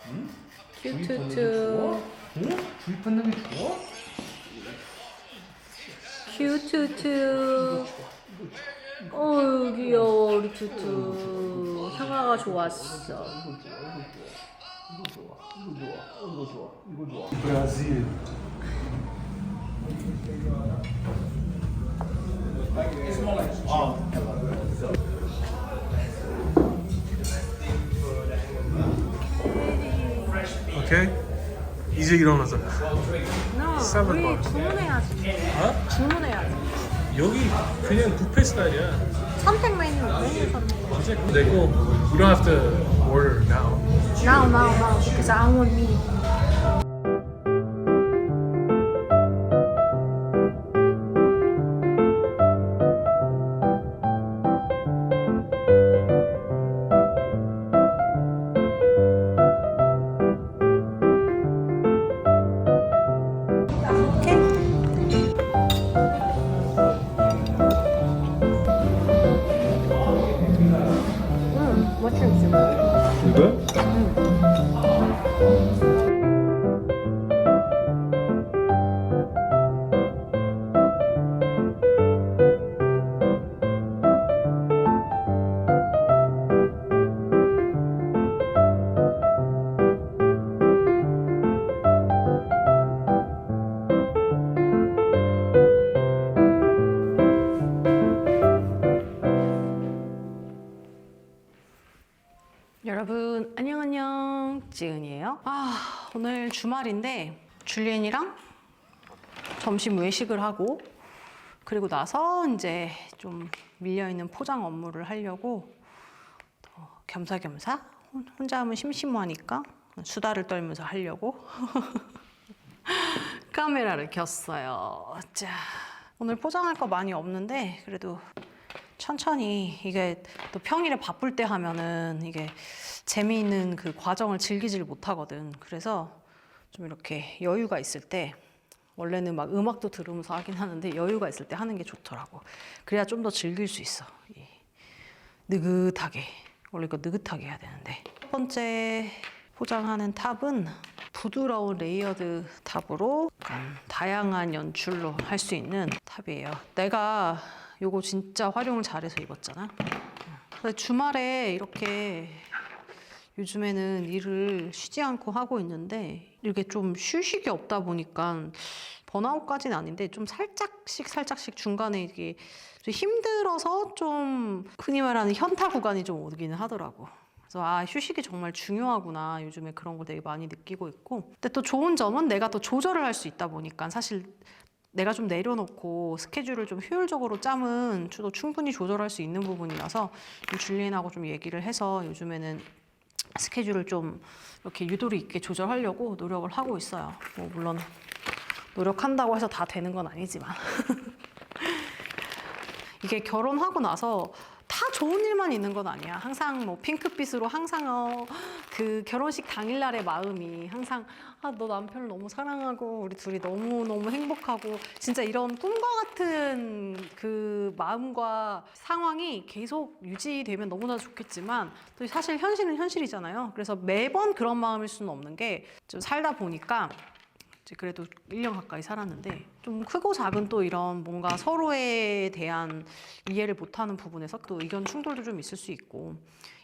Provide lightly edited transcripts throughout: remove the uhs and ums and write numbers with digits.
응? 큐투투. 응? 주위 받는 게 좋아? 큐투투. 어우 귀여워 우리 투투. 상아가 좋았어. 이거 좋아. 브라질. 오케이. 이제 일어나자. 나 세븐 우리 번. 주문해야지. 어? 주문해야지. 여기 그냥 뷔페 스타일이야. 선택 메뉴 선택. 이제 내고 we don't have to order now. Now, because I want meat. 맛있지? 이거? 여러분 안녕 지은이에요. 오늘 주말인데 줄리엔이랑 점심 외식을 하고 그리고 나서 이제 좀 밀려있는 포장 업무를 하려고 겸사겸사 혼자 하면 심심하니까 수다를 떨면서 하려고 카메라를 켰어요. 자, 오늘 포장할 거 많이 없는데 그래도 천천히 이게 또 평일에 바쁠 때 하면은 이게 재미있는 그 과정을 즐기질 못하거든. 그래서 좀 이렇게 여유가 있을 때 원래는 막 음악도 들으면서 하긴 하는데 여유가 있을 때 하는 게 좋더라고. 그래야 좀 더 즐길 수 있어. 느긋하게. 원래 이거 느긋하게 해야 되는데. 첫 번째 포장하는 탑은 부드러운 레이어드 탑으로 약간 다양한 연출로 할 수 있는 탑이에요. 내가 요거 진짜 활용을 잘해서 입었잖아. 근데 주말에 이렇게 요즘에는 일을 쉬지 않고 하고 있는데 이렇게 좀 휴식이 없다 보니까 번아웃까지는 아닌데 좀 살짝씩 중간에 이게 좀 힘들어서 좀 흔히 말하는 현타 구간이 좀 오기는 하더라고. 그래서 휴식이 정말 중요하구나. 요즘에 그런 걸 되게 많이 느끼고 있고. 근데 또 좋은 점은 내가 또 조절을 할 수 있다 보니까 사실 내가 좀 내려놓고 스케줄을 좀 효율적으로 짜면 또 충분히 조절할 수 있는 부분이라서 줄리엔하고 좀 얘기를 해서 요즘에는 스케줄을 좀 이렇게 유도리 있게 조절하려고 노력을 하고 있어요. 뭐 물론 노력한다고 해서 다 되는 건 아니지만 이게 결혼하고 나서 다 좋은 일만 있는 건 아니야. 항상 뭐 핑크빛으로 항상 그 결혼식 당일날의 마음이 항상 너 남편을 너무 사랑하고 우리 둘이 너무너무 행복하고 진짜 이런 꿈과 같은 그 마음과 상황이 계속 유지되면 너무나 좋겠지만 또 사실 현실은 현실이잖아요. 그래서 매번 그런 마음일 수는 없는 게 좀 살다 보니까 이제 그래도 1년 가까이 살았는데 좀 크고 작은 또 이런 뭔가 서로에 대한 이해를 못하는 부분에서 또 의견 충돌도 좀 있을 수 있고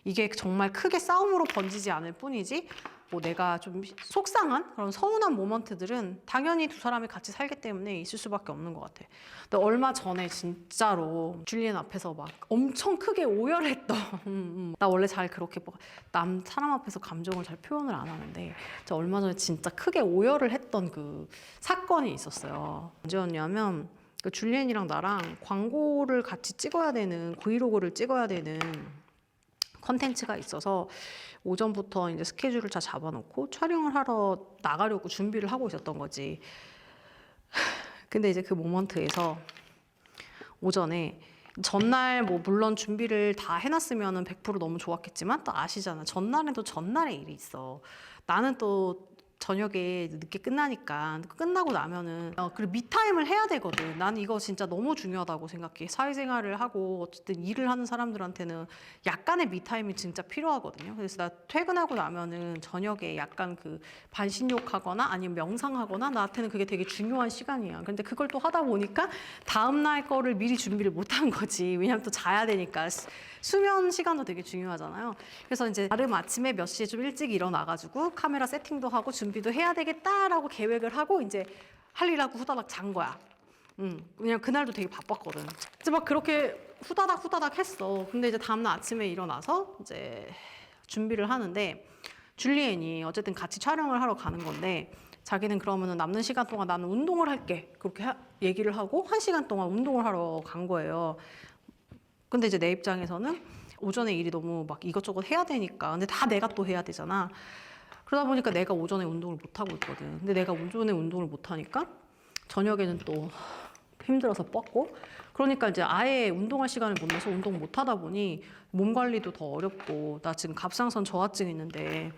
이게 정말 크게 싸움으로 번지지 않을 뿐이지 뭐 내가 좀 속상한 그런 서운한 모먼트들은 당연히 두 사람이 같이 살기 때문에 있을 수밖에 없는 것 같아. 근데 얼마 전에 진짜로 줄리엔 앞에서 막 엄청 크게 오열했던 나 원래 잘 그렇게 사람 앞에서 감정을 잘 표현을 안 하는데 얼마 전에 진짜 크게 오열을 했던 그 사건이 있었어요. 언제였냐면 그 줄리엔이랑 나랑 광고를 같이 찍어야 되는 브이로그를 찍어야 되는 컨텐츠가 있어서 오전부터 이제 스케줄을 다 잡아놓고 촬영을 하러 나가려고 준비를 하고 있었던 거지. 근데 이제 그 모먼트에서 오전에 전날 뭐 물론 준비를 다 해놨으면 100% 너무 좋았겠지만 또 아시잖아. 전날에도 전날에 일이 있어. 나는 또 저녁에 늦게 끝나니까 끝나고 나면은 그리고 미타임을 해야 되거든. 난 이거 진짜 너무 중요하다고 생각해. 사회생활을 하고 어쨌든 일을 하는 사람들한테는 약간의 미타임이 진짜 필요하거든요. 그래서 나 퇴근하고 나면은 저녁에 약간 그 반신욕하거나 아니면 명상하거나 나한테는 그게 되게 중요한 시간이야. 근데 그걸 또 하다 보니까 다음날 거를 미리 준비를 못 한 거지. 왜냐면 또 자야 되니까. 수면 시간도 되게 중요하잖아요. 그래서 이제 나름 아침에 몇 시에 좀 일찍 일어나가지고 카메라 세팅도 하고 준비도 해야 되겠다라고 계획을 하고 이제 할 일하고 후다닥 잔 거야. 왜냐면 그날도 되게 바빴거든. 이제 막 그렇게 후다닥 했어. 근데 이제 다음날 아침에 일어나서 이제 준비를 하는데 줄리엔이 어쨌든 같이 촬영을 하러 가는 건데 자기는 그러면은 남는 시간 동안 나는 운동을 할게. 그렇게 얘기를 하고 1시간 동안 운동을 하러 간 거예요. 근데 이제 내 입장에서는 오전에 일이 너무 막 이것저것 해야 되니까. 근데 다 내가 또 해야 되잖아. 그러다 보니까 내가 오전에 운동을 못 하고 있거든. 근데 내가 오전에 운동을 못 하니까 저녁에는 또 힘들어서 뻗고. 그러니까 이제 아예 운동할 시간을 못 내서 운동 못 하다 보니 몸 관리도 더 어렵고 나 지금 갑상선 저하증 있는데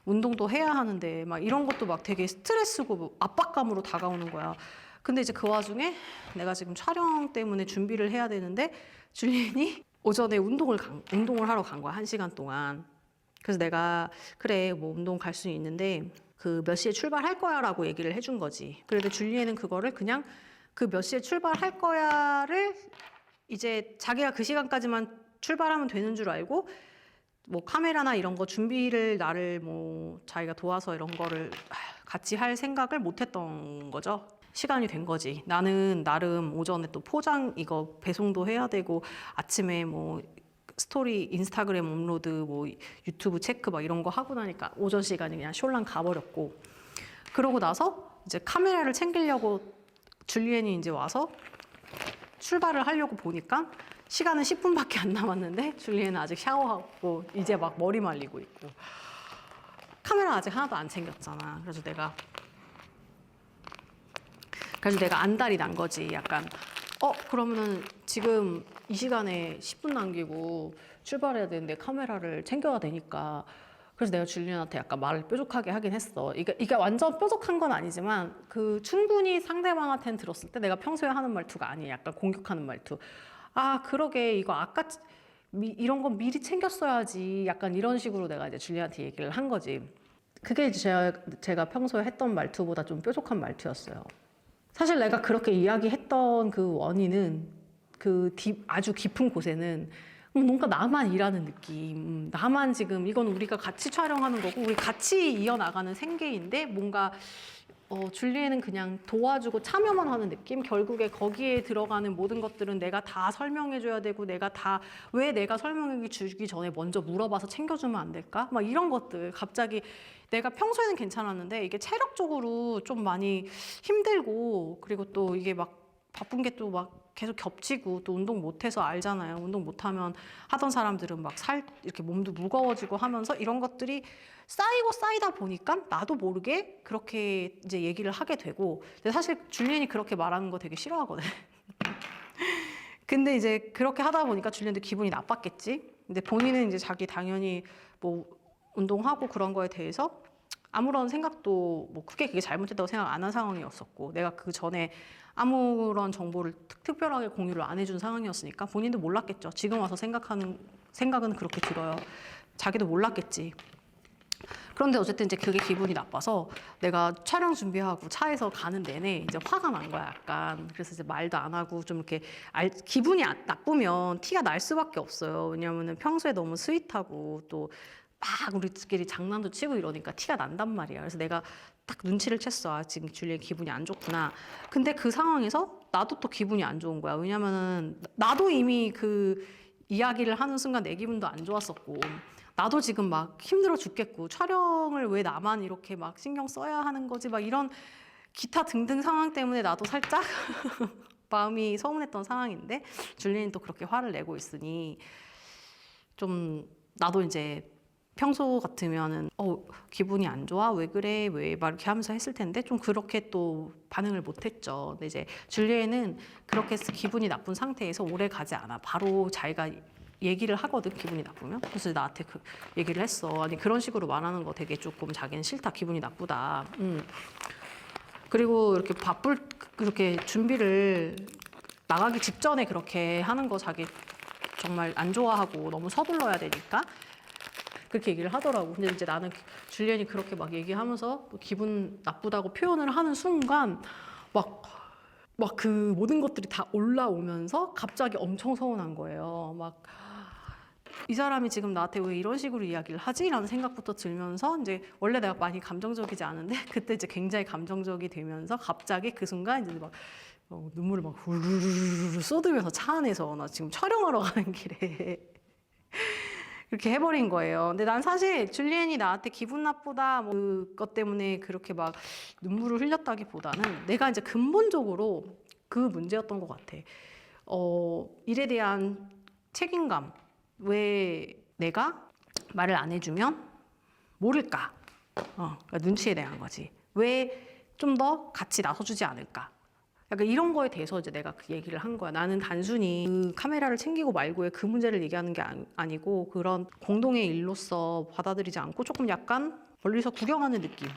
운동도 해야 하는데 막 이런 것도 막 되게 스트레스고 압박감으로 다가오는 거야. 근데 이제 그 와중에 내가 지금 촬영 때문에 준비를 해야 되는데 줄리엔이 오전에 운동을 하러 간 거야. 1시간 동안. 그래서 내가 그래 뭐 운동 갈 수 있는데 그 몇 시에 출발할 거야 라고 얘기를 해준 거지. 그런데 줄리엔은 그거를 그냥 그 몇 시에 출발할 거야를 이제 자기가 그 시간까지만 출발하면 되는 줄 알고 뭐 카메라나 이런 거 준비를 나를 뭐 자기가 도와서 이런 거를 같이 할 생각을 못 했던 거죠. 시간이 된 거지. 나는 나름 오전에 또 포장 이거 배송도 해야 되고 아침에 뭐 스토리 인스타그램 업로드 뭐 유튜브 체크 막 이런 거 하고 나니까 오전 시간이 그냥 숄랑 가버렸고 그러고 나서 이제 카메라를 챙기려고 줄리엔이 이제 와서 출발을 하려고 보니까 시간은 10분밖에 안 남았는데 줄리엔은 아직 샤워하고 이제 막 머리 말리고 있고 카메라 아직 하나도 안 챙겼잖아. 그래서 내가 안달이 난 거지. 약간 그러면은 지금 이 시간에 10분 남기고 출발해야 되는데 카메라를 챙겨야 되니까. 그래서 내가 줄리엔한테 약간 말을 뾰족하게 하긴 했어. 이게 완전 뾰족한 건 아니지만 그 충분히 상대방한테는 들었을 때 내가 평소에 하는 말투가 아니야. 약간 공격하는 말투. 아 그러게 이거 아까 이런 건 미리 챙겼어야지. 약간 이런 식으로 내가 이제 줄리엔한테 얘기를 한 거지. 그게 이제 제가 평소에 했던 말투보다 좀 뾰족한 말투였어요. 사실 내가 그렇게 이야기했던 그 원인은 아주 깊은 곳에는 뭔가 나만 일하는 느낌. 나만 지금 이건 우리가 같이 촬영하는 거고 우리 같이 이어나가는 생계인데 뭔가 줄리엔은 그냥 도와주고 참여만 하는 느낌? 결국에 거기에 들어가는 모든 것들은 내가 다 설명해줘야 되고 왜 내가 설명해 주기 전에 먼저 물어봐서 챙겨주면 안 될까? 막 이런 것들 갑자기 내가 평소에는 괜찮았는데 이게 체력적으로 좀 많이 힘들고 그리고 또 이게 막 바쁜 게 또 막 계속 겹치고 또 운동 못해서 알잖아요. 운동 못하면 하던 사람들은 막 이렇게 몸도 무거워지고 하면서 이런 것들이 쌓이다 보니까 나도 모르게 그렇게 이제 얘기를 하게 되고 근데 사실 줄리엔이 그렇게 말하는 거 되게 싫어하거든. 근데 이제 그렇게 하다 보니까 줄리엔도 기분이 나빴겠지. 근데 본인은 이제 자기 당연히 뭐 운동하고 그런 거에 대해서 아무런 생각도 뭐 크게 그게 잘못됐다고 생각 안 한 상황이었었고 내가 그 전에 아무런 정보를 특별하게 공유를 안 해준 상황이었으니까 본인도 몰랐겠죠. 지금 와서 생각은 그렇게 들어요. 자기도 몰랐겠지. 그런데 어쨌든 이제 그게 기분이 나빠서 내가 촬영 준비하고 차에서 가는 내내 이제 화가 난 거야, 약간. 그래서 이제 말도 안 하고 좀 이렇게 기분이 나쁘면 티가 날 수밖에 없어요. 왜냐면은 평소에 너무 스윗하고 또 막 우리끼리 장난도 치고 이러니까 티가 난단 말이야. 그래서 내가 딱 눈치를 챘어. 아, 지금 줄리엔 기분이 안 좋구나. 근데 그 상황에서 나도 또 기분이 안 좋은 거야. 왜냐면은 나도 이미 그 이야기를 하는 순간 내 기분도 안 좋았었고 나도 지금 막 힘들어 죽겠고 촬영을 왜 나만 이렇게 막 신경 써야 하는 거지 막 이런 기타 등등 상황 때문에 나도 살짝 마음이 서운했던 상황인데 줄리엔이 또 그렇게 화를 내고 있으니 좀 나도 이제 평소 같으면은 기분이 안 좋아? 왜 그래? 왜 막 이렇게 하면서 했을 텐데 좀 그렇게 또 반응을 못 했죠. 근데 이제 줄리엔은 그렇게 기분이 나쁜 상태에서 오래 가지 않아. 바로 자기가 얘기를 하거든, 기분이 나쁘면. 그래서 나한테 그 얘기를 했어. 아니 그런 식으로 말하는 거 되게 조금 자기는 싫다, 기분이 나쁘다. 그리고 이렇게 그렇게 준비를 나가기 직전에 그렇게 하는 거 자기 정말 안 좋아하고 너무 서둘러야 되니까 그렇게 얘기를 하더라고. 근데 이제 나는 줄리엔이 그렇게 막 얘기하면서 기분 나쁘다고 표현을 하는 순간 막 그 모든 것들이 다 올라오면서 갑자기 엄청 서운한 거예요. 막 이 사람이 지금 나한테 왜 이런 식으로 이야기를 하지? 라는 생각부터 들면서 이제 원래 내가 많이 감정적이지 않은데 그때 이제 굉장히 감정적이 되면서 갑자기 그 순간 이제 막 눈물을 막 후루루루 쏟으면서 차 안에서 나 지금 촬영하러 가는 길에 그렇게 해버린 거예요. 근데 난 사실 줄리엔이 나한테 기분 나쁘다 뭐 그것 때문에 그렇게 막 눈물을 흘렸다기보다는 내가 이제 근본적으로 그 문제였던 것 같아. 일에 대한 책임감. 왜 내가 말을 안 해주면 모를까? 그러니까 눈치에 대한 거지. 왜 좀 더 같이 나서주지 않을까? 약간 이런 거에 대해서 이제 내가 그 얘기를 한 거야. 나는 단순히 그 카메라를 챙기고 말고의 그 문제를 얘기하는 게 아니고 그런 공동의 일로서 받아들이지 않고 조금 약간 멀리서 구경하는 느낌.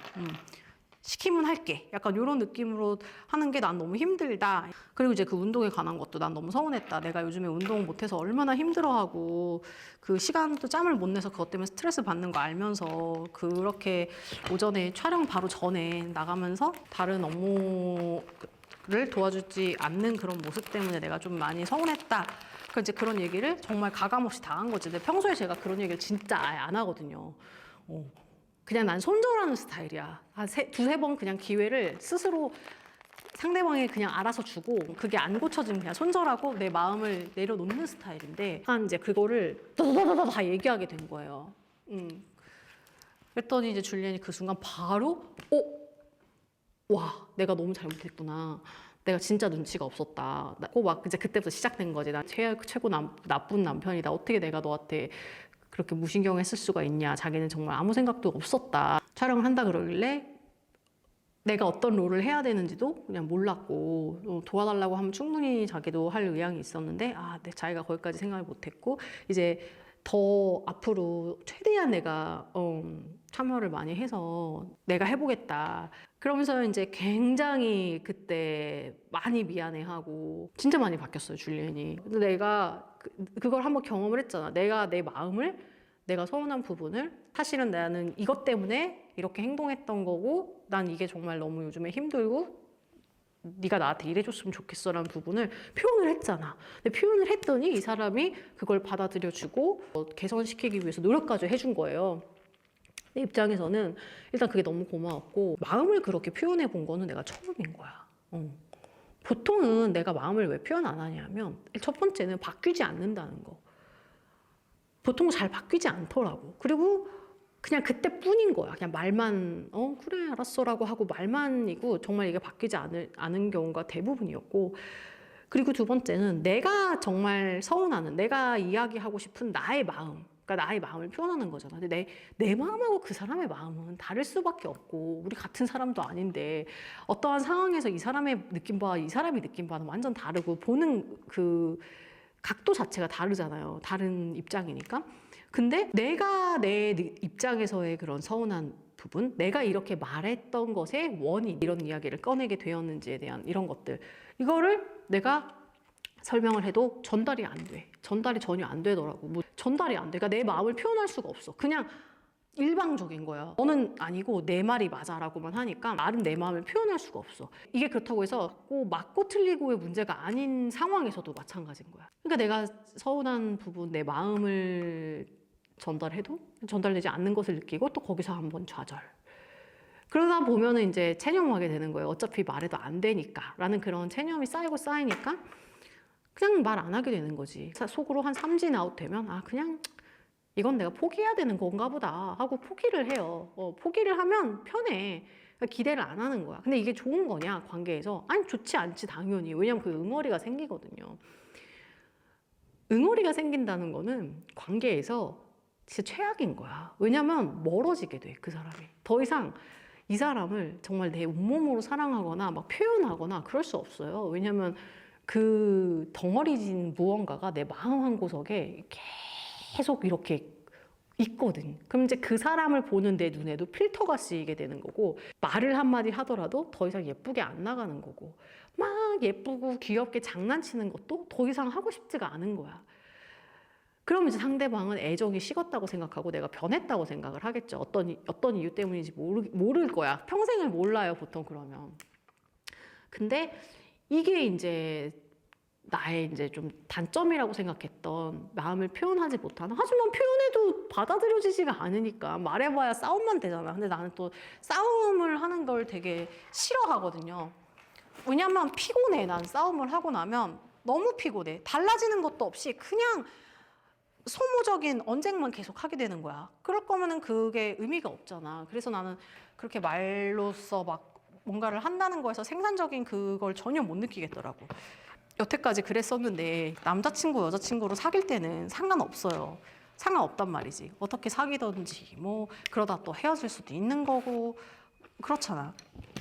시키면 할게. 약간 이런 느낌으로 하는 게 난 너무 힘들다. 그리고 이제 그 운동에 관한 것도 난 너무 서운했다. 내가 요즘에 운동 못해서 얼마나 힘들어하고 그 시간도 짬을 못 내서 그것 때문에 스트레스 받는 거 알면서 그렇게 오전에 촬영 바로 전에 나가면서 다른 업무를 도와주지 않는 그런 모습 때문에 내가 좀 많이 서운했다. 그러니까 이제 그런 얘기를 정말 가감없이 다 한 거지. 근데 평소에 제가 그런 얘기를 진짜 아예 안 하거든요. 그냥 난 손절하는 스타일이야. 한 두세 번 그냥 기회를 스스로 상대방이 그냥 알아서 주고 그게 안 고쳐지면 그냥 손절하고 내 마음을 내려놓는 스타일인데 한 이제 그거를 다다다다 다 얘기하게 된 거예요. 그랬더니 이제 줄리엔이 그 순간 바로 와, 내가 너무 잘못했구나. 내가 진짜 눈치가 없었다. 막 이제 그때부터 시작된 거지. 난 최고 나쁜 남편이다. 어떻게 내가 너한테 그렇게 무신경했을 수가 있냐. 자기는 정말 아무 생각도 없었다. 촬영을 한다 그러길래 내가 어떤 롤을 해야 되는지도 그냥 몰랐고 도와달라고 하면 충분히 자기도 할 의향이 있었는데 자기가 거기까지 생각을 못했고 이제 더 앞으로 최대한 내가 참여를 많이 해서 내가 해보겠다. 그러면서 이제 굉장히 그때 많이 미안해하고 진짜 많이 바뀌었어요, 줄리엔이. 근데 내가 그걸 한번 경험을 했잖아. 내가 내 마음을 내가 서운한 부분을 사실은 나는 이것 때문에 이렇게 행동했던 거고 난 이게 정말 너무 요즘에 힘들고 네가 나한테 이래줬으면 좋겠어라는 부분을 표현을 했잖아. 근데 표현을 했더니 이 사람이 그걸 받아들여주고 개선시키기 위해서 노력까지 해준 거예요. 내 입장에서는 일단 그게 너무 고마웠고 마음을 그렇게 표현해 본 거는 내가 처음인 거야. 보통은 내가 마음을 왜 표현 안 하냐면 첫 번째는 바뀌지 않는다는 거. 보통 잘 바뀌지 않더라고. 그리고 그냥 그때뿐인 거야. 그냥 말만 그래 알았어라고 하고 말만이고 정말 이게 바뀌지 않은 경우가 대부분이었고 그리고 두 번째는 내가 정말 서운하는 내가 이야기하고 싶은 나의 마음 그러니까 나의 마음을 표현하는 거잖아. 근데 내 마음하고 그 사람의 마음은 다를 수밖에 없고 우리 같은 사람도 아닌데 어떠한 상황에서 이 사람의 느낌과 이 사람이 느낀 바는 완전 다르고 보는 그 각도 자체가 다르잖아요. 다른 입장이니까. 근데 내가 내 입장에서의 그런 서운한 부분, 내가 이렇게 말했던 것의 원인, 이런 이야기를 꺼내게 되었는지에 대한 이런 것들, 이거를 내가 설명을 해도 전달이 안 돼. 전달이 전혀 안 되더라고. 뭐 전달이 안 돼. 그러니까 내 마음을 표현할 수가 없어. 그냥 일방적인 거야. 너는 아니고 내 말이 맞아라고만 하니까 나는 내 마음을 표현할 수가 없어. 이게 그렇다고 해서 꼭 맞고 틀리고의 문제가 아닌 상황에서도 마찬가지인 거야. 그러니까 내가 서운한 부분, 내 마음을 전달해도 전달되지 않는 것을 느끼고 또 거기서 한번 좌절. 그러다 보면은 이제 체념하게 되는 거예요. 어차피 말해도 안 되니까 라는 그런 체념이 쌓이고 쌓이니까 그냥 말 안 하게 되는 거지. 속으로 한 삼진 아웃 되면 그냥 이건 내가 포기해야 되는 건가 보다 하고 포기를 해요. 포기를 하면 편해. 그러니까 기대를 안 하는 거야. 근데 이게 좋은 거냐 관계에서? 아니 좋지 않지 당연히. 왜냐면 그 응어리가 생기거든요. 응어리가 생긴다는 거는 관계에서 진짜 최악인 거야. 왜냐면 멀어지게 돼 그 사람이. 더 이상 이 사람을 정말 내 온몸으로 사랑하거나 막 표현하거나 그럴 수 없어요. 왜냐면 그 덩어리진 무언가가 내 마음 한 구석에 계속 이렇게 있거든. 그럼 이제 그 사람을 보는 내 눈에도 필터가 쓰이게 되는 거고, 말을 한마디 하더라도 더 이상 예쁘게 안 나가는 거고, 막 예쁘고 귀엽게 장난치는 것도 더 이상 하고 싶지가 않은 거야. 그러면 이제 상대방은 애정이 식었다고 생각하고 내가 변했다고 생각을 하겠죠. 어떤 이유 때문인지 모를 거야. 평생을 몰라요, 보통 그러면. 근데 이게 이제 나의 이제 좀 단점이라고 생각했던 마음을 표현하지 못하는, 하지만 표현해도 받아들여지지가 않으니까 말해봐야 싸움만 되잖아. 근데 나는 또 싸움을 하는 걸 되게 싫어하거든요. 왜냐면 피곤해. 난 싸움을 하고 나면 너무 피곤해. 달라지는 것도 없이 그냥 소모적인 언쟁만 계속 하게 되는 거야. 그럴 거면은 그게 의미가 없잖아. 그래서 나는 그렇게 말로써 막 뭔가를 한다는 거에서 생산적인 그걸 전혀 못 느끼겠더라고. 여태까지 그랬었는데 남자친구, 여자친구로 사귈 때는 상관없어요. 상관없단 말이지. 어떻게 사귀던지 뭐 그러다 또 헤어질 수도 있는 거고 그렇잖아.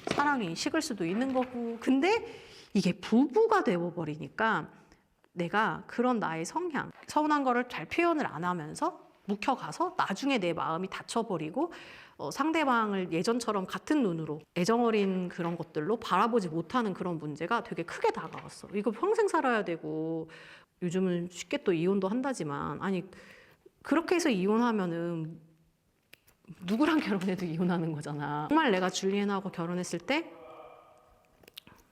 사랑이 식을 수도 있는 거고. 근데 이게 부부가 되어버리니까 내가 그런 나의 성향, 서운한 거를 잘 표현을 안 하면서 묵혀가서 나중에 내 마음이 다쳐버리고 상대방을 예전처럼 같은 눈으로 애정어린 그런 것들로 바라보지 못하는 그런 문제가 되게 크게 다가왔어. 이거 평생 살아야 되고, 요즘은 쉽게 또 이혼도 한다지만, 아니 그렇게 해서 이혼하면은 누구랑 결혼해도 이혼하는 거잖아. 정말 내가 줄리엔하고 결혼했을 때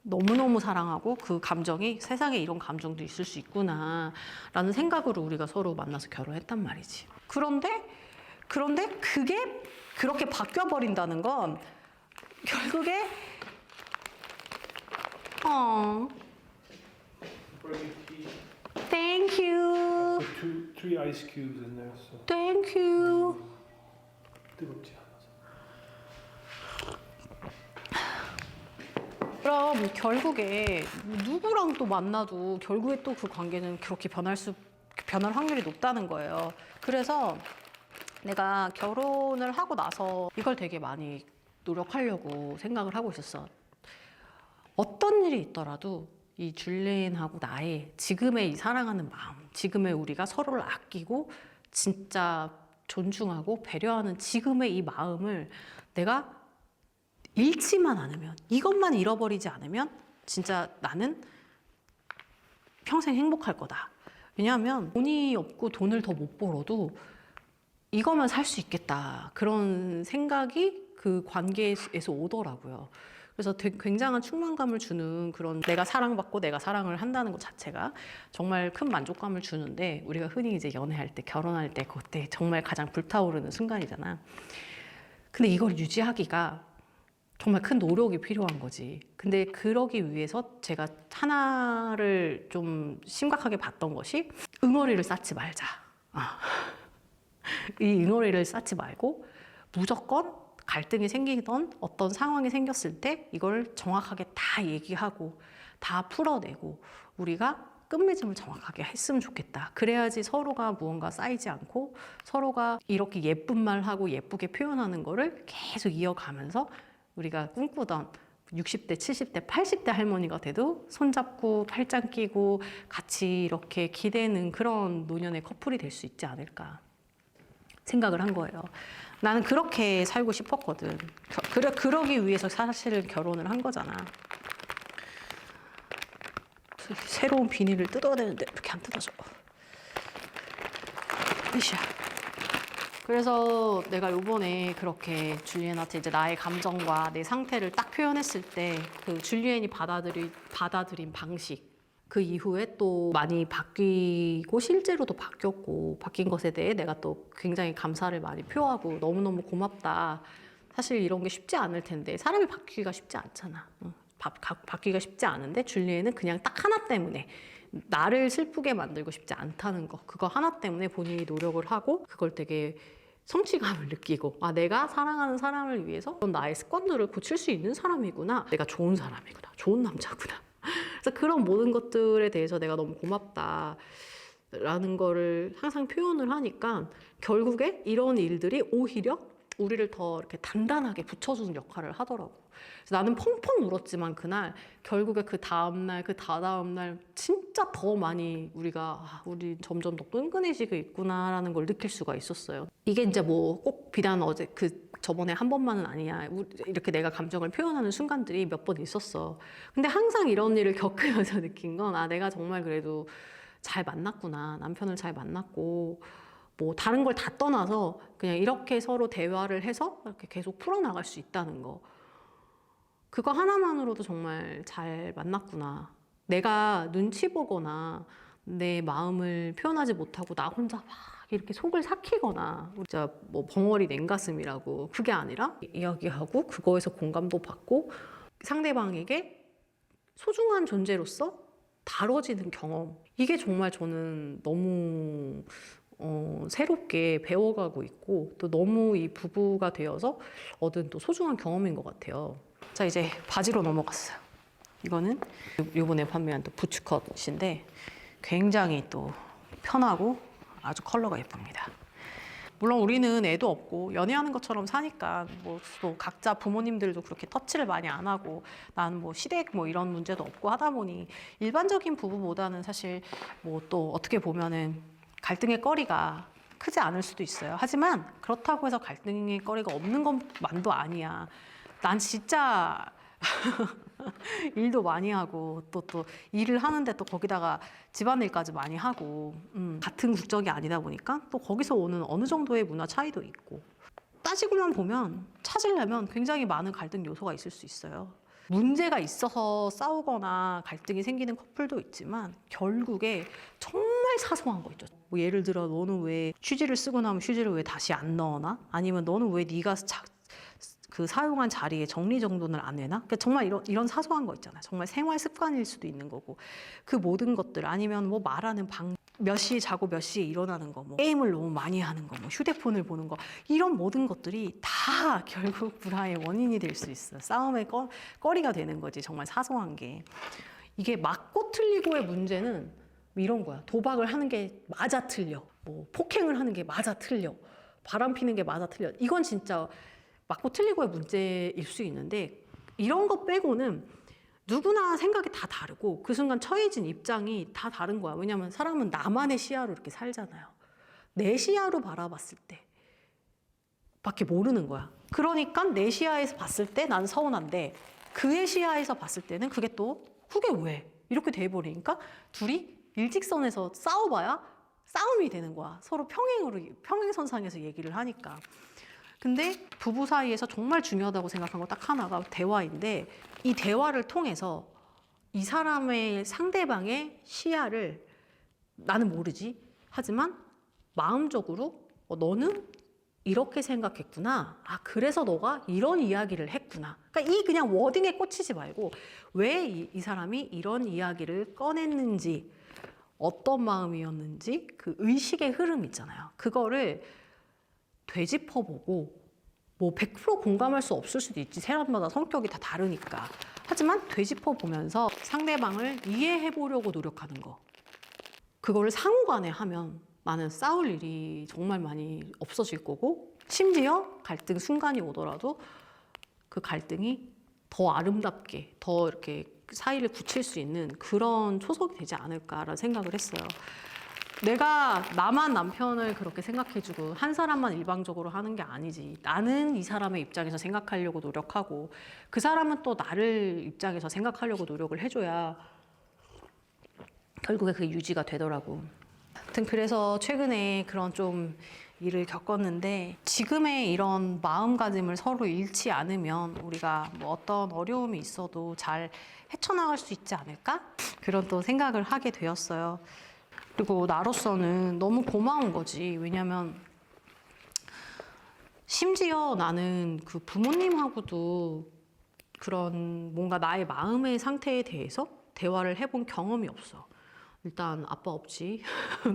너무너무 사랑하고 그 감정이 세상에 이런 감정도 있을 수 있구나 라는 생각으로 우리가 서로 만나서 결혼했단 말이지. 그런데 그게 그렇게 바뀌어버린다는 건 결국에 Thank you. Three ice cubes in there, so Thank you. 뜨겁지 않아서. 그럼 결국에 누구랑 또 만나도 결국에 또 그 관계는 그렇게 변할 확률이 높다는 거예요. 그래서 내가 결혼을 하고 나서 이걸 되게 많이 노력하려고 생각을 하고 있었어. 어떤 일이 있더라도 이 줄리엔하고 나의 지금의 이 사랑하는 마음, 지금의 우리가 서로를 아끼고 진짜 존중하고 배려하는 지금의 이 마음을 내가 잃지만 않으면, 이것만 잃어버리지 않으면 진짜 나는 평생 행복할 거다. 왜냐하면 돈이 없고 돈을 더 못 벌어도 이거면 살 수 있겠다. 그런 생각이 그 관계에서 오더라고요. 그래서 되게 굉장한 충만감을 주는 그런, 내가 사랑받고 내가 사랑을 한다는 것 자체가 정말 큰 만족감을 주는데, 우리가 흔히 이제 연애할 때, 결혼할 때 그때 정말 가장 불타오르는 순간이잖아. 근데 이걸 유지하기가 정말 큰 노력이 필요한 거지. 근데 그러기 위해서 제가 하나를 좀 심각하게 봤던 것이, 응어리를 쌓지 말자. 이 응어리를 쌓지 말고 무조건 갈등이 생기던 어떤 상황이 생겼을 때 이걸 정확하게 다 얘기하고 다 풀어내고 우리가 끝맺음을 정확하게 했으면 좋겠다. 그래야지 서로가 무언가 쌓이지 않고 서로가 이렇게 예쁜 말하고 예쁘게 표현하는 거를 계속 이어가면서 우리가 꿈꾸던 60대, 70대, 80대 할머니가 돼도 손잡고 팔짱 끼고 같이 이렇게 기대는 그런 노년의 커플이 될 수 있지 않을까 생각을 한 거예요. 나는 그렇게 살고 싶었거든. 그러기 위해서 사실 결혼을 한 거잖아. 새로운 비닐을 뜯어야 되는데 이렇게 안 뜯어져. 으쌰. 그래서 내가 요번에 그렇게 줄리엔한테 이제 나의 감정과 내 상태를 딱 표현했을 때 그 줄리엔이 받아들인 방식, 그 이후에 또 많이 바뀌고 실제로도 바뀌었고, 바뀐 것에 대해 내가 또 굉장히 감사를 많이 표하고 너무너무 고맙다. 사실 이런 게 쉽지 않을 텐데, 사람이 바뀌기가 쉽지 않잖아. 바뀌기가 쉽지 않은데 줄리엔은 그냥 딱 하나 때문에, 나를 슬프게 만들고 싶지 않다는 거, 그거 하나 때문에 본인이 노력을 하고 그걸 되게 성취감을 느끼고, 아, 내가 사랑하는 사람을 위해서 그런 나의 습관들을 고칠 수 있는 사람이구나, 내가 좋은 사람이구나, 좋은 남자구나. 그래서 그런 모든 것들에 대해서 내가 너무 고맙다 라는 거를 항상 표현을 하니까 결국에 이런 일들이 오히려 우리를 더 이렇게 단단하게 붙여주는 역할을 하더라고. 그래서 나는 펑펑 울었지만 그날 결국에 그 다음날 그 다다음날 진짜 더 많이 우리 점점 더 끈끈해지고 있구나라는 걸 느낄 수가 있었어요. 이게 이제 뭐 꼭 비단 어제 저번에 한 번만은 아니야. 이렇게 내가 감정을 표현하는 순간들이 몇 번 있었어. 근데 항상 이런 일을 겪으면서 느낀 건 내가 정말 그래도 잘 만났구나. 남편을 잘 만났고 뭐 다른 걸 다 떠나서 그냥 이렇게 서로 대화를 해서 이렇게 계속 풀어나갈 수 있다는 거. 그거 하나만으로도 정말 잘 만났구나. 내가 눈치 보거나 내 마음을 표현하지 못하고 나 혼자 막 이렇게 속을 삭히거나 진짜 뭐 벙어리 냉가슴이라고 그게 아니라 이야기하고 그거에서 공감도 받고 상대방에게 소중한 존재로서 다뤄지는 경험. 이게 정말 저는 너무 새롭게 배워가고 있고 또 너무 이 부부가 되어서 얻은 또 소중한 경험인 것 같아요. 자, 이제 바지로 넘어갔어요. 이거는 이번에 판매한 또 부츠컷인데 굉장히 또 편하고 아주 컬러가 예쁩니다. 물론 우리는 애도 없고 연애하는 것처럼 사니까 뭐 또 각자 부모님들도 그렇게 터치를 많이 안 하고 나는 뭐 시댁 뭐 이런 문제도 없고 하다 보니 일반적인 부부보다는 사실 뭐 또 어떻게 보면은 갈등의 거리가 크지 않을 수도 있어요. 하지만 그렇다고 해서 갈등의 거리가 없는 것만도 아니야. 난 진짜 일도 많이 하고 또 일을 하는데 또 거기다가 집안일까지 많이 하고 같은 국적이 아니다 보니까 또 거기서 오는 어느 정도의 문화 차이도 있고 따지고만 보면 찾으려면 굉장히 많은 갈등 요소가 있을 수 있어요. 문제가 있어서 싸우거나 갈등이 생기는 커플도 있지만 결국에 정말 사소한 거 있죠. 뭐 예를 들어 너는 왜 휴지를 쓰고 나면 휴지를 왜 다시 안 넣어놔? 아니면 너는 왜 네가 그 사용한 자리에 정리정돈을 안 해놔? 그러니까 정말 이런 사소한 거 있잖아요. 정말 생활 습관일 수도 있는 거고 그 모든 것들 아니면 뭐 말하는 몇 시에 자고 몇 시에 일어나는 거, 뭐 게임을 너무 많이 하는 거, 뭐 휴대폰을 보는 거 이런 모든 것들이 다 결국 불화의 원인이 될 수 있어요. 싸움의 거리가 되는 거지. 정말 사소한 게. 이게 맞고 틀리고의 문제는 이런 거야. 도박을 하는 게 맞아 틀려. 뭐 폭행을 하는 게 맞아 틀려. 바람 피는 게 맞아 틀려. 이건 진짜 맞고 틀리고의 문제일 수 있는데 이런 거 빼고는 누구나 생각이 다 다르고 그 순간 처해진 입장이 다 다른 거야. 왜냐면 사람은 나만의 시야로 이렇게 살잖아요. 내 시야로 바라봤을 때 밖에 모르는 거야. 그러니까 내 시야에서 봤을 때 난 서운한데 그의 시야에서 봤을 때는 그게 왜? 이렇게 돼버리니까 둘이 일직선에서 싸워봐야 싸움이 되는 거야. 서로 평행선상에서 얘기를 하니까. 근데 부부 사이에서 정말 중요하다고 생각한 거 딱 하나가 대화인데 이 대화를 통해서 이 사람의 상대방의 시야를 나는 모르지. 하지만 마음적으로 너는 이렇게 생각했구나. 그래서 너가 이런 이야기를 했구나. 그러니까 그냥 워딩에 꽂히지 말고 왜 이 사람이 이런 이야기를 꺼냈는지 어떤 마음이었는지 그 의식의 흐름 있잖아요. 그거를 되짚어보고 뭐 100% 공감할 수 없을 수도 있지. 사람마다 성격이 다 다르니까. 하지만 되짚어보면서 상대방을 이해해보려고 노력하는 거. 그거를 상호간에 하면 나는 싸울 일이 정말 많이 없어질 거고 심지어 갈등 순간이 오더라도 그 갈등이 더 아름답게 더 이렇게 사이를 굳힐 수 있는 그런 초석이 되지 않을까라는 생각을 했어요. 내가 나만 남편을 그렇게 생각해주고 한 사람만 일방적으로 하는 게 아니지. 나는 이 사람의 입장에서 생각하려고 노력하고 그 사람은 또 나를 입장에서 생각하려고 노력을 해줘야 결국에 그게 유지가 되더라고. 하여튼 그래서 최근에 그런 좀 일을 겪었는데 지금의 이런 마음가짐을 서로 잃지 않으면 우리가 뭐 어떤 어려움이 있어도 잘 헤쳐나갈 수 있지 않을까? 그런 또 생각을 하게 되었어요. 그리고 나로서는 너무 고마운 거지. 왜냐면 심지어 나는 그 부모님하고도 그런 뭔가 나의 마음의 상태에 대해서 대화를 해본 경험이 없어. 일단 아빠 없지.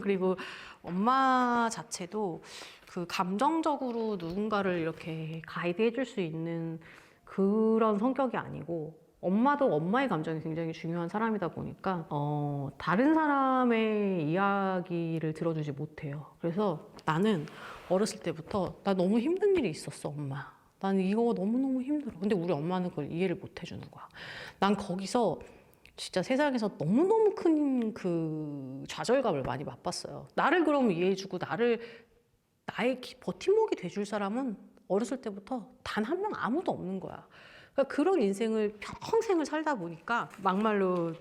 그리고 엄마 자체도 그 감정적으로 누군가를 이렇게 가이드해 줄 수 있는 그런 성격이 아니고 엄마도 엄마의 감정이 굉장히 중요한 사람이다 보니까 다른 사람의 이야기를 들어주지 못해요. 그래서 나는 어렸을 때부터 나 너무 힘든 일이 있었어, 엄마. 나는 이거 너무너무 힘들어. 근데 우리 엄마는 그걸 이해를 못 해주는 거야. 난 거기서 진짜 세상에서 너무너무 큰 그 좌절감을 많이 맛봤어요. 나를 그럼 이해해주고 나의 버팀목이 돼줄 사람은 어렸을 때부터 단 한 명 아무도 없는 거야. 그러니까 그런 인생을 평생을 살다 보니까 막말로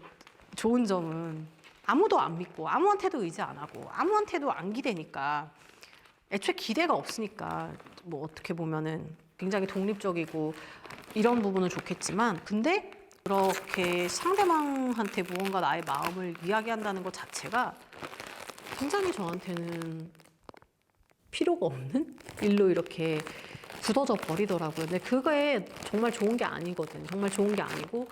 좋은 점은 아무도 안 믿고 아무한테도 의지 안 하고 아무한테도 안 기대니까 애초에 기대가 없으니까 뭐 어떻게 보면은 굉장히 독립적이고 이런 부분은 좋겠지만 근데 그렇게 상대방한테 무언가 나의 마음을 이야기한다는 것 자체가 굉장히 저한테는 필요가 없는 일로 이렇게 굳어져 버리더라고요. 근데 그게 정말 좋은 게 아니거든. 정말 좋은 게 아니고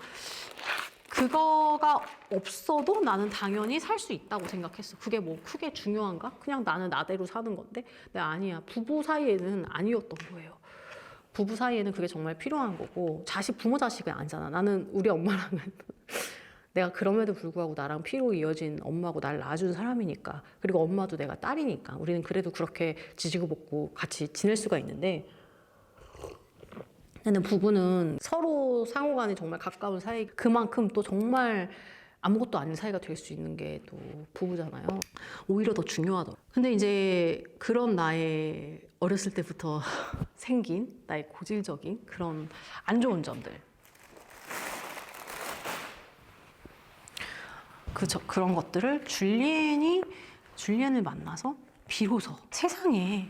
그거가 없어도 나는 당연히 살 수 있다고 생각했어. 그게 뭐 크게 중요한가? 그냥 나는 나대로 사는 건데. 근데 아니야. 부부 사이에는 아니었던 거예요. 부부 사이에는 그게 정말 필요한 거고 부모 자식은 아니잖아. 나는 우리 엄마랑은 내가 그럼에도 불구하고 나랑 피로 이어진 엄마고 나를 낳아준 사람이니까 그리고 엄마도 내가 딸이니까 우리는 그래도 그렇게 지지고 볶고 같이 지낼 수가 있는데 근데 부부는 서로 상호간에 정말 가까운 사이 그만큼 또 정말 아무것도 아닌 사이가 될 수 있는 게 또 부부잖아요. 오히려 더 중요하더라고요. 근데 이제 그런 나의 어렸을 때부터 생긴 나의 고질적인 그런 안 좋은 점들 그런 것들을 줄리엔을 만나서 비로소 세상에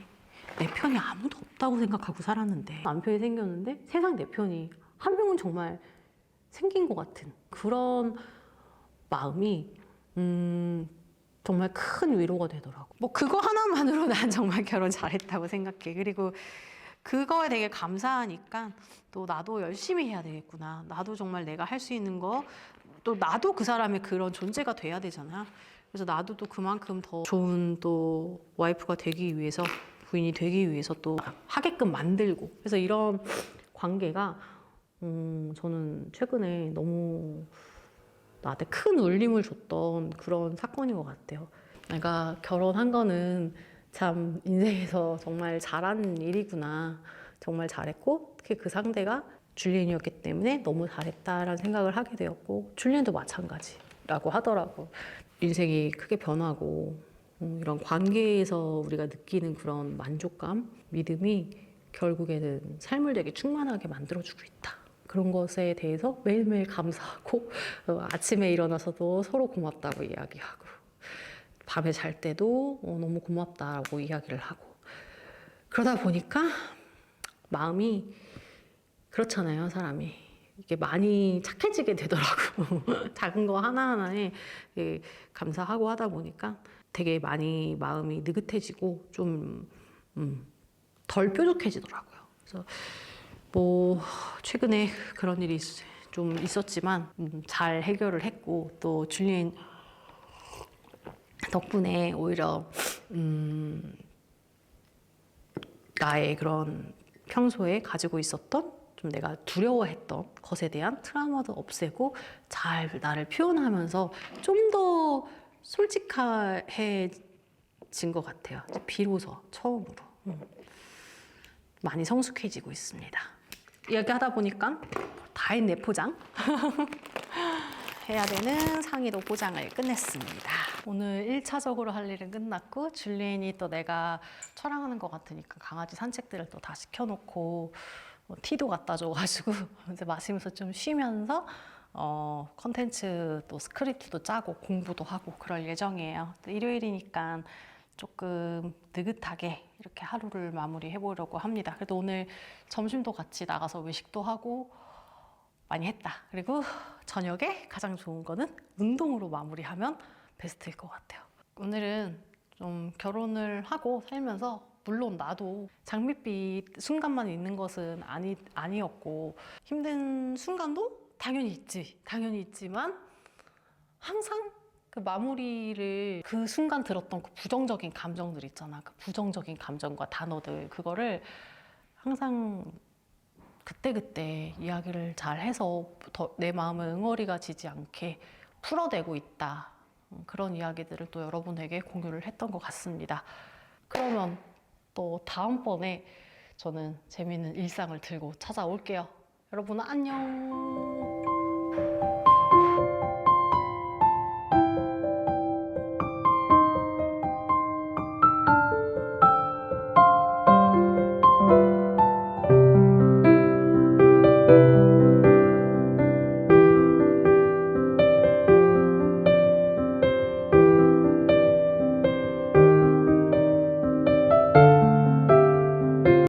내 편이 아무도 없다고 생각하고 살았는데 남편이 생겼는데 세상 내 편이 한 명은 정말 생긴 것 같은 그런 마음이 정말 큰 위로가 되더라고. 뭐 그거 하나만으로 난 정말 결혼 잘했다고 생각해. 그리고 그거에 되게 감사하니까 또 나도 열심히 해야 되겠구나. 나도 정말 내가 할 수 있는 거 또 나도 그 사람의 그런 존재가 돼야 되잖아. 그래서 나도 또 그만큼 더 좋은 또 와이프가 되기 위해서 부인이 되기 위해서 또 하게끔 만들고 그래서 이런 관계가 저는 최근에 너무 나한테 큰 울림을 줬던 그런 사건인 것 같아요. 내가 결혼한 거는 참 인생에서 정말 잘한 일이구나. 정말 잘했고 특히 그 상대가 줄리엔이었기 때문에 너무 잘했다라는 생각을 하게 되었고 줄리엔도 마찬가지라고 하더라고. 인생이 크게 변하고 이런 관계에서 우리가 느끼는 그런 만족감, 믿음이 결국에는 삶을 되게 충만하게 만들어주고 있다. 그런 것에 대해서 매일매일 감사하고 아침에 일어나서도 서로 고맙다고 이야기하고 밤에 잘 때도 너무 고맙다라고 이야기를 하고 그러다 보니까 마음이 그렇잖아요, 사람이. 이게 많이 착해지게 되더라고. 작은 거 하나하나에 감사하고 하다 보니까 되게 많이 마음이 느긋해지고 좀 덜 뾰족해지더라고요. 그래서 뭐 최근에 그런 일이 좀 있었지만 잘 해결을 했고 또 줄리엔 덕분에 오히려 나의 그런 평소에 가지고 있었던 좀 내가 두려워했던 것에 대한 트라우마도 없애고 잘 나를 표현하면서 좀 더 솔직해진 것 같아요. 비로소 처음으로 많이 성숙해지고 있습니다. 이야기하다 보니까 다 했네 포장. 해야 되는 상의도 포장을 끝냈습니다. 오늘 1차적으로 할 일은 끝났고 줄리엔이 또 내가 촬영하는 것 같으니까 강아지 산책들을 또 다 시켜놓고 티도 갖다 줘가지고 이제 마시면서 좀 쉬면서 컨텐츠 또 스크립트도 짜고 공부도 하고 그럴 예정이에요. 일요일이니까 조금 느긋하게 이렇게 하루를 마무리해 보려고 합니다. 그래도 오늘 점심도 같이 나가서 외식도 하고 많이 했다. 그리고 저녁에 가장 좋은 거는 운동으로 마무리하면 베스트일 것 같아요. 오늘은 좀 결혼을 하고 살면서 물론 나도 장밋빛 순간만 있는 것은 아니었고 힘든 순간도 당연히 있지. 당연히 있지만 항상 그 마무리를 그 순간 들었던 그 부정적인 감정들 있잖아. 그 부정적인 감정과 단어들 그거를 항상 그 그때그때 이야기를 잘 해서 내 마음을 응어리가 지지 않게 풀어내고 있다. 그런 이야기들을 또 여러분에게 공유를 했던 것 같습니다. 그러면 또 다음번에 저는 재미있는 일상을 들고 찾아올게요. 여러분 안녕.